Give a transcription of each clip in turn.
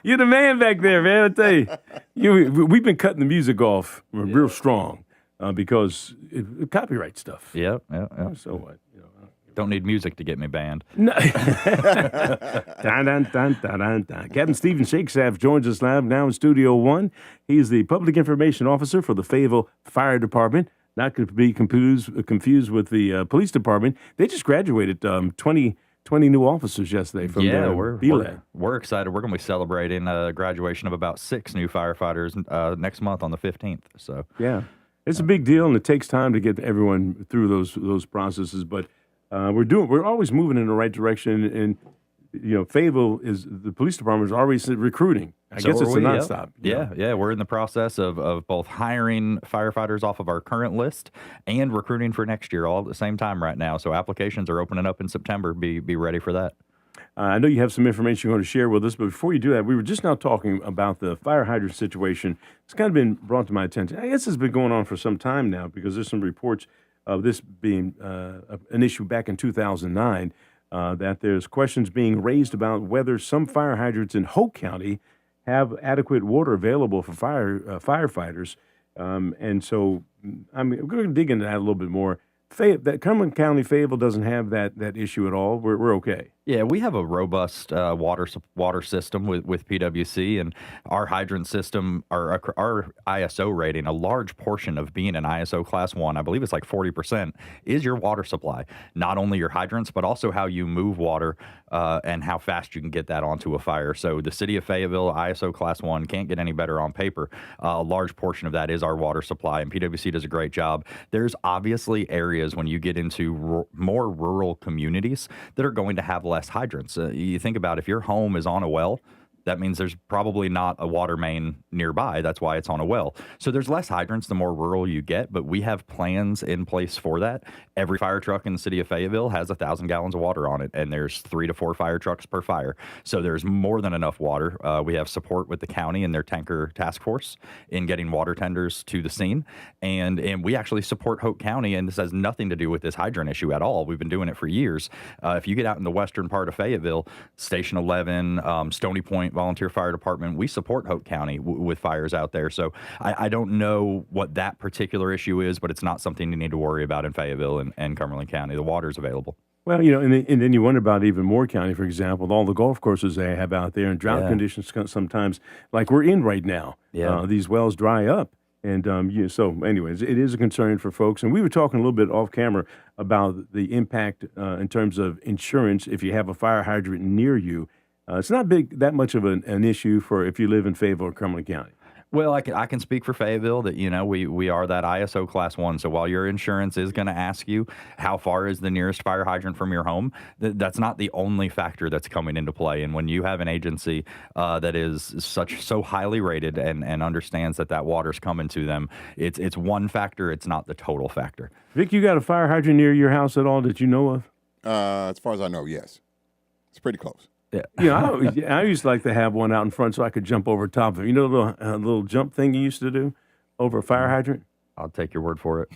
You're the man back there, man. I tell we've been cutting the music off real strong because copyright stuff. Yeah. So what? Don't need music to get me banned. No. Dun, dun, dun, dun, dun, dun. Captain Stephen SHAKESHAFT joins us live now in Studio One. He's the Public Information Officer for the Fayetteville Fire Department. Not to be confused with the police department. They just graduated 20 new officers yesterday from their BLAD. We're excited. We're going to be celebrating graduation of about 6 new firefighters next month on the 15th. So yeah, it's a big deal, and it takes time to get everyone through those processes. But we're always moving in the right direction, and Fayetteville the police department is always recruiting. I guess it's a nonstop. Yeah. We're in the process of both hiring firefighters off of our current list and recruiting for next year all at the same time right now. So applications are opening up in September. Be ready for that. I know you have some information you want to share with us, but before you do that, we were just now talking about the fire hydrant situation. It's kind of been brought to my attention. I guess it's been going on for some time now because there's some reports of this being an issue back in 2009, that there's questions being raised about whether some fire hydrants in Hoke County have adequate water available for firefighters. And so we're going to dig into that a little bit more. That Cumberland County, Fayetteville doesn't have that issue at all. We're okay. Yeah, we have a robust water system with PWC, and our hydrant system, our ISO rating, a large portion of being an ISO Class 1, I believe it's like 40%, is your water supply. Not only your hydrants, but also how you move water and how fast you can get that onto a fire. So the city of Fayetteville, ISO Class 1, can't get any better on paper. A large portion of that is our water supply, and PWC does a great job. There's obviously areas when you get into more rural communities that are going to have less hydrants. You think about if your home is on a well, that means there's probably not a water main nearby. That's why it's on a well. So there's less hydrants the more rural you get, but we have plans in place for that. Every fire truck in the city of Fayetteville has 1,000 gallons of water on it, and there's 3 to 4 fire trucks per fire. So there's more than enough water. We have support with the county and their tanker task force in getting water tenders to the scene. And we actually support Hoke County, and this has nothing to do with this hydrant issue at all. We've been doing it for years. If you get out in the western part of Fayetteville, Station 11, Stony Point Volunteer Fire Department, we support Hoke County with fires out there. So I don't know what that particular issue is, but it's not something you need to worry about in Fayetteville and Cumberland County. The water's available. Well, and then you wonder about even Moore County, for example, all the golf courses they have out there and drought conditions sometimes, like we're in right now. Yeah. These wells dry up. And so anyways, it is a concern for folks. And we were talking a little bit off camera about the impact in terms of insurance if you have a fire hydrant near you. It's not that much of an issue for if you live in Fayetteville or Cumberland County. Well, I can speak for Fayetteville that, we are that ISO Class 1. So while your insurance is going to ask you how far is the nearest fire hydrant from your home, that's not the only factor that's coming into play. And when you have an agency that is so highly rated and understands that water's coming to them, it's one factor. It's not the total factor. Vic, you got a fire hydrant near your house at all that you know of? As far as I know, yes. It's pretty close. Yeah. I used to like to have one out in front so I could jump over top of it. You know the little jump thing you used to do over a fire hydrant? I'll take your word for it.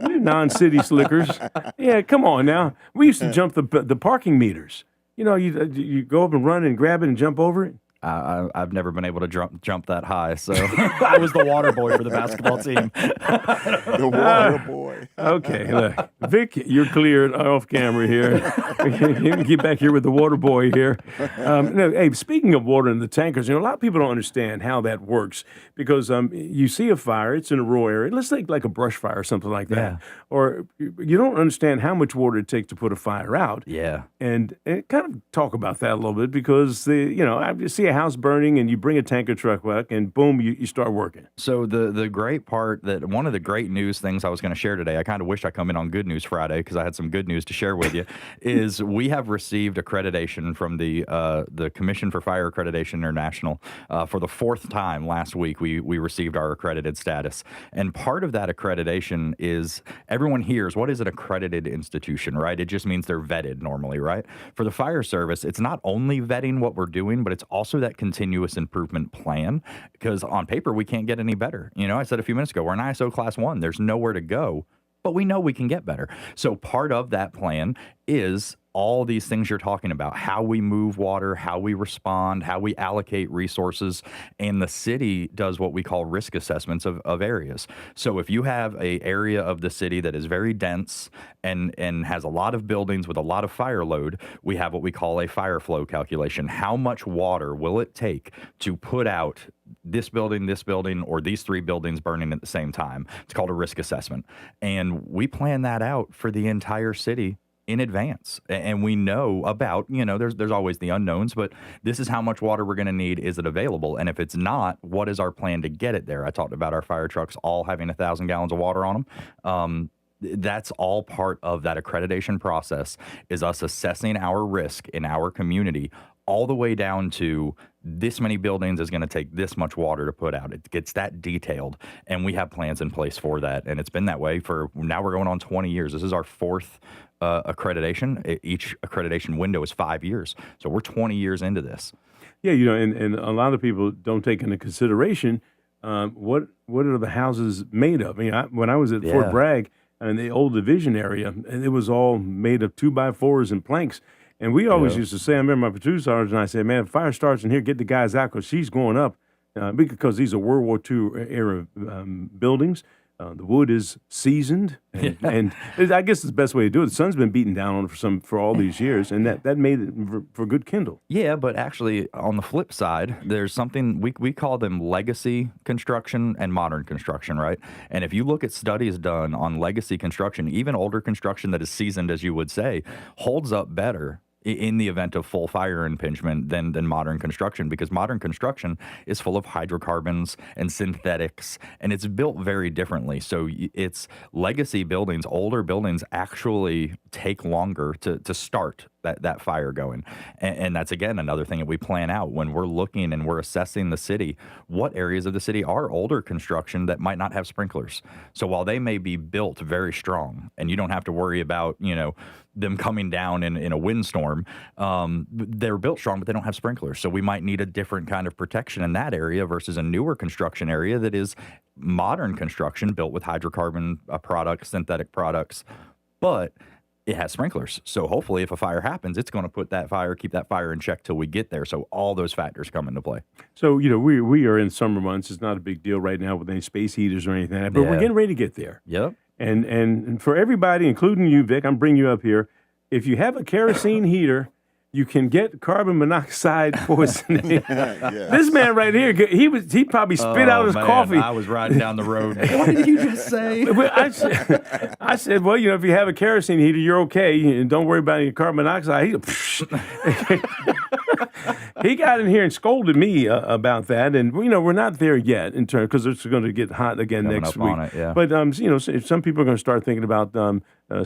You non-city slickers. Yeah, come on now. We used to jump the parking meters. You go up and run and grab it and jump over it. I've never been able to jump that high, so I was the water boy for the basketball team. The water boy. Okay, look, Vic, you're cleared off camera here. You can get back here with the water boy here. Hey, speaking of water in the tankers, a lot of people don't understand how that works because you see a fire, it's in a rural area. Let's take like a brush fire or something like that, or you don't understand how much water it takes to put a fire out. Yeah, and kind of talk about that a little bit because I see a house burning and you bring a tanker truck back and boom, you start working. So the great part one of the great news things I was going to share today, I kind of wish I come in on Good News Friday because I had some good news to share with you, is we have received accreditation from the Commission for Fire Accreditation International for the 4th time last week. We received our accredited status. And part of that accreditation is everyone hears, what is an accredited institution, right? It just means they're vetted normally, right? For the fire service, it's not only vetting what we're doing, but it's also that continuous improvement plan because on paper, we can't get any better. I said a few minutes ago, we're an ISO Class 1. There's nowhere to go, but we know we can get better. So part of that plan is all these things you're talking about, how we move water, how we respond, how we allocate resources. And the city does what we call risk assessments of areas. So if you have a area of the city that is very dense and has a lot of buildings with a lot of fire load, we have what we call a fire flow calculation. How much water will it take to put out this building, or these 3 buildings burning at the same time? It's called a risk assessment. And we plan that out for the entire city in advance. And we know about, there's always the unknowns, but this is how much water we're going to need. Is it available? And if it's not, what is our plan to get it there? I talked about our fire trucks all having 1,000 gallons of water on them. That's all part of that accreditation process, is us assessing our risk in our community all the way down to this many buildings is going to take this much water to put out. It gets that detailed, and we have plans in place for that. And it's been that way for, now we're going on 20 years. This is our 4th accreditation. Each accreditation window is 5 years. So we're 20 years into this. Yeah, and a lot of people don't take into consideration what are the houses made of. I mean, when I was at Fort Bragg in the old division area, it was all made of 2x4s and planks. And we always used to say, I remember my platoon sergeant and I said, man, if fire starts in here, get the guys out because she's going up because these are World War II era buildings. The wood is seasoned, and I guess it's the best way to do it. The sun's been beaten down on it for all these years, and that made it for good kindle. Yeah, but actually, on the flip side, there's something we call them legacy construction and modern construction, right? And if you look at studies done on legacy construction, even older construction that is seasoned, as you would say, holds up better in the event of full fire impingement than modern construction, because modern construction is full of hydrocarbons and synthetics, and it's built very differently. So it's legacy buildings, older buildings actually take longer to start that fire going. And that's, again, another thing that we plan out when we're looking and we're assessing the city. What areas of the city are older construction that might not have sprinklers? So while they may be built very strong and you don't have to worry about, them coming down in a windstorm, they're built strong, but they don't have sprinklers. So we might need a different kind of protection in that area versus a newer construction area that is modern construction built with hydrocarbon products, synthetic products, but it has sprinklers. So hopefully if a fire happens, it's going to keep that fire in check till we get there. So all those factors come into play. So, we are in summer months. It's not a big deal right now with any space heaters or anything like that, but we're getting ready to get there. Yep. And for everybody, including you, Vic, I'm bringing you up here. If you have a kerosene heater, you can get carbon monoxide poisoning. This man right here, he probably spit out his coffee. I was riding down the road. What did you just say? I said, well, if you have a kerosene heater, you're okay, and don't worry about any carbon monoxide. He got in here and scolded me about that, and we're not there yet in terms, because it's going to get hot again next week. On it, yeah. But if some people are going to start thinking about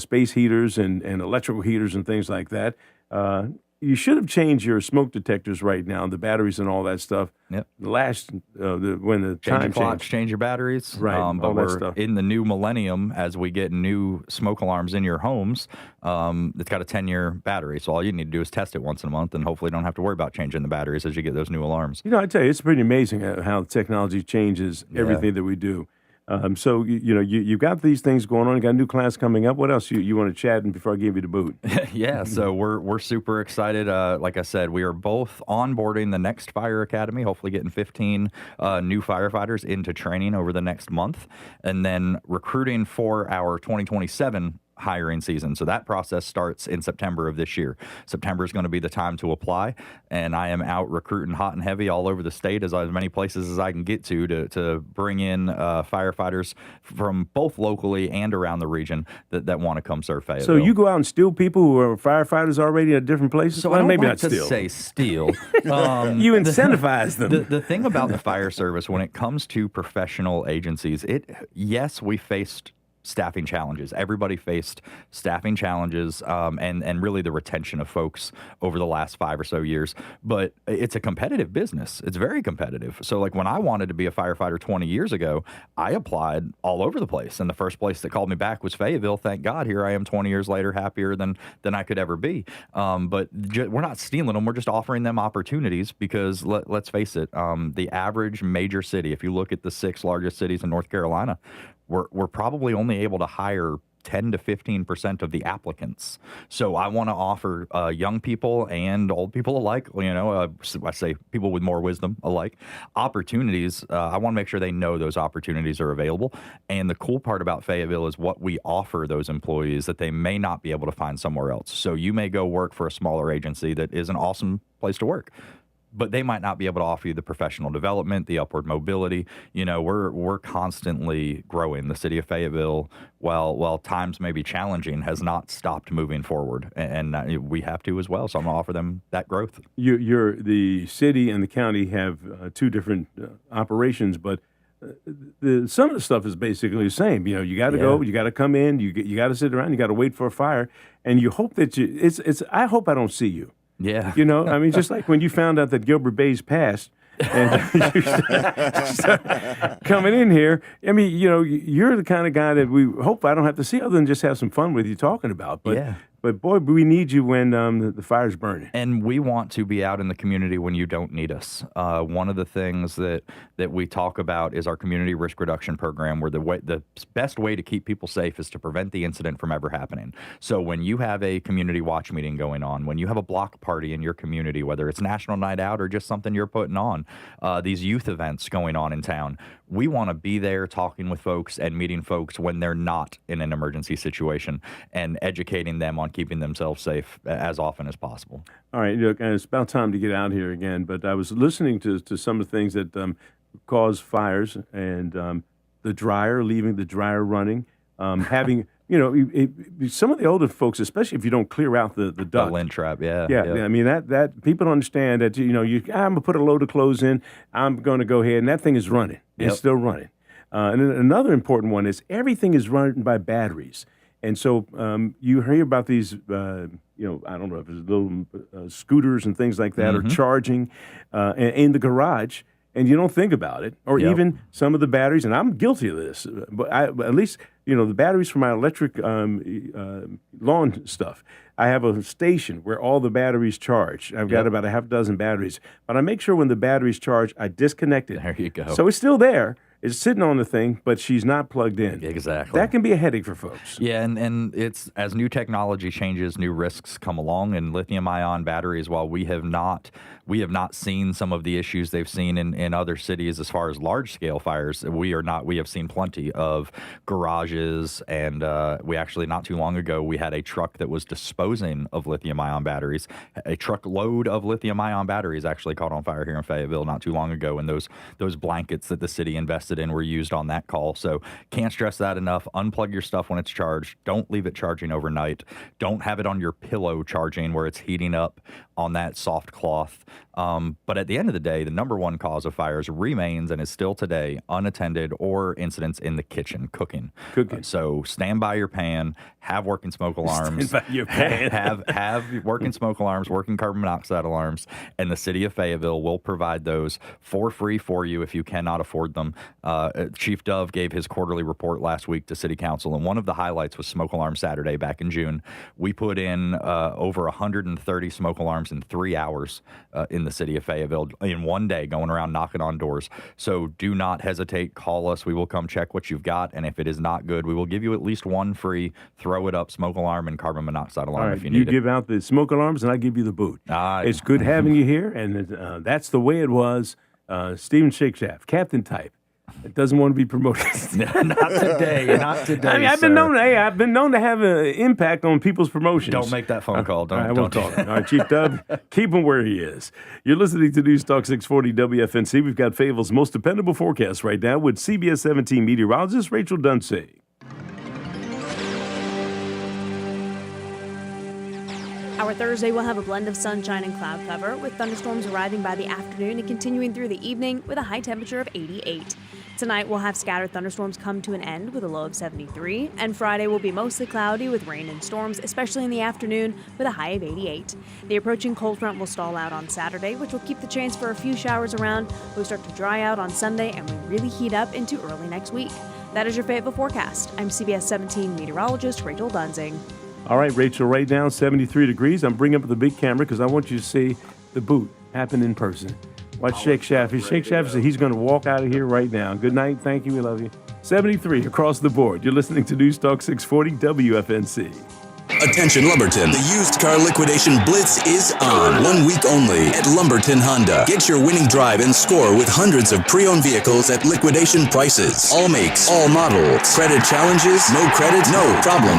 space heaters and electrical heaters and things like that. You should have changed your smoke detectors right now, the batteries and all that stuff. Yep. When the time changed. Change your batteries. Right. But all that we're stuff. in the new millennium as we get new smoke alarms in your homes. It's got a 10-year battery. So all you need to do is test it once in a month and hopefully don't have to worry about changing the batteries as you get those new alarms. I tell you, it's pretty amazing how technology changes everything that we do. So you've got these things going on. You got a new class coming up. What else you want to chat before I give you the boot? Yeah, so we're super excited. Like I said, we are both onboarding the next fire academy. Hopefully, getting 15 new firefighters into training over the next month, and then recruiting for our 2027 hiring season. So that process starts in September of this year. September is going to be the time to apply, and I am out recruiting hot and heavy all over the state, as many places as I can get to bring in firefighters from both locally and around the region that want to come serve Fayetteville. So you go out and steal people who are firefighters already at different places? So well, I don't maybe like not to steal. say steal. You incentivize them. The thing about the fire service, when it comes to professional agencies, yes, we faced staffing challenges. Everybody faced staffing challenges and really the retention of folks over the last 5 or so years. But it's a competitive business. It's very competitive. So like when I wanted to be a firefighter 20 years ago, I applied all over the place. And the first place that called me back was Fayetteville. Thank God, here I am 20 years later, happier than I could ever be. But we're not stealing them. We're just offering them opportunities because let's face it, the average major city, if you look at the 6 largest cities in North Carolina, we're probably only able to hire 10 to 15% of the applicants. So I want to offer young people and old people alike, I say people with more wisdom alike, opportunities. I want to make sure they know those opportunities are available. And the cool part about Fayetteville is what we offer those employees that they may not be able to find somewhere else. So you may go work for a smaller agency that is an awesome place to work, but they might not be able to offer you the professional development, the upward mobility. We're constantly growing. The city of Fayetteville, while times may be challenging, has not stopped moving forward, and we have to as well. So I'm going to offer them that growth. The city and the county have two different operations, but some of the stuff is basically the same. You got to go, you got to come in, you got to sit around, you got to wait for a fire, and you hope that I hope I don't see you. Yeah. Just like when you found out that Gilbert Bay's passed and you start coming in here, you're the kind of guy that we hope I don't have to see other than just have some fun with you talking about. But boy, we need you when the fire's burning. And we want to be out in the community when you don't need us. One of the things that we talk about is our community risk reduction program, where the best way to keep people safe is to prevent the incident from ever happening. So when you have a community watch meeting going on, when you have a block party in your community, whether it's National Night Out or just something you're putting on, these youth events going on in town, we want to be there talking with folks and meeting folks when they're not in an emergency situation and educating them on keeping themselves safe as often as possible. All right, look, it's about time to get out here again, but I was listening to some of the things that cause fires, and leaving the dryer running, having, some of the older folks, especially if you don't clear out the duct. The lint trap, yeah. I mean, that people don't understand that, I'm going to put a load of clothes in, I'm going to go ahead, and that thing is running. It's still running. And then another important one is everything is run by batteries. And so you hear about these, I don't know if it's little scooters and things like that, or charging in the garage, and you don't think about it, or even some of the batteries. And I'm guilty of this, but at least the batteries for my electric lawn stuff. I have a station where all the batteries charge. I've got about a half dozen batteries, but I make sure when the batteries charge, I disconnect it. There you go. So it's still there. It's sitting on the thing, but she's not plugged in. Exactly. That can be a headache for folks. Yeah, and it's as new technology changes, new risks come along, and lithium-ion batteries, while we have not seen some of the issues they've seen in other cities as far as large-scale fires, we have seen plenty of garages, and we actually, not too long ago, we had a truck that was disposing of lithium-ion batteries. A truckload of lithium-ion batteries actually caught on fire here in Fayetteville not too long ago, and those blankets that the city invested in were used on that call. So can't stress that enough. Unplug your stuff when it's charged. Don't leave it charging overnight. Don't have it on your pillow charging where it's heating up on that soft cloth. But at the end of the day, the number one cause of fires remains and is still today unattended or incidents in the kitchen, cooking. So stand by your pan, have working smoke alarms. Stand by your pan. have working smoke alarms, working carbon monoxide alarms, and the city of Fayetteville will provide those for free for you if you cannot afford them. Chief Dove gave his quarterly report last week to City Council, and one of the highlights was Smoke Alarm Saturday back in June. We put in over 130 smoke alarms in 3 hours in the city of Fayetteville in one day, going around knocking on doors. So do not hesitate. Call us. We will come check what you've got, and if it is not good, we will give you at least one free throw it up smoke alarm and carbon monoxide alarm if you need it. You give out the smoke alarms, and I give you the boot. It's good having you here, and that's the way it was. Stephen SHAKESHAFT, Captain Type. It doesn't want to be promoted. Not today. Not today. I mean, I've been known to have an impact on people's promotions. Don't make that phone call. I won't talk. All right, Chief Dub, keep him where he is. You're listening to News Talk 640 WFNC. We've got Fayetteville's most dependable forecast right now with CBS 17 meteorologist Rachel Dunsey. Our Thursday will have a blend of sunshine and cloud cover, with thunderstorms arriving by the afternoon and continuing through the evening with a high temperature of 88. Tonight we'll have scattered thunderstorms come to an end with a low of 73, and Friday will be mostly cloudy with rain and storms, especially in the afternoon, with a high of 88. The approaching cold front will stall out on Saturday, which will keep the chance for a few showers around. We'll start to dry out on Sunday, and we really heat up into early next week. That is your Fayetteville forecast. I'm CBS 17 meteorologist Rachel Dunsey. All right, Rachel, right now, 73 degrees. I'm bringing up the big camera because I want you to see the boot happen in person. Watch SHAKESHAFT. SHAKESHAFT said he's going to walk out of here right now. Good night. Thank you. We love you. 73 across the board. You're listening to News Talk 640 WFNC. Attention Lumberton, the used car liquidation blitz is on. 1 week only at Lumberton Honda. Get your winning drive and score with hundreds of pre-owned vehicles at liquidation prices. All makes, all models. Credit challenges? No credit? No problem.